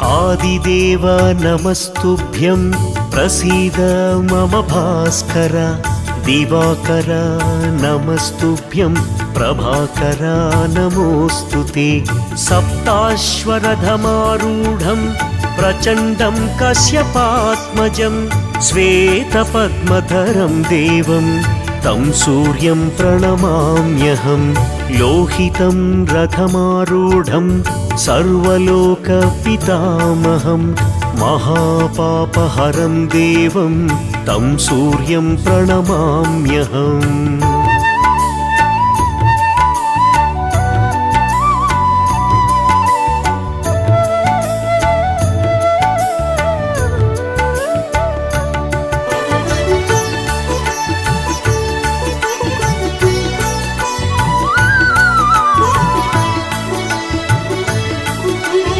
आदिदेव नमस्तुभ्यं प्रसीद मम भास्कर दिवाकर नमस्तुभ्यं प्रभाकर नमोऽस्तुते सप्ताश्वरथमारूढं प्रचण्डं कश्यपात्मजं श्वेतपद्मधरं देवं तं सूर्यं प्रणमाम्यहं लोहितं रथमारूढं सर्वलोकपितामहं महापापहरं देवं तं सूर्यं प्रणमाम्यहम्।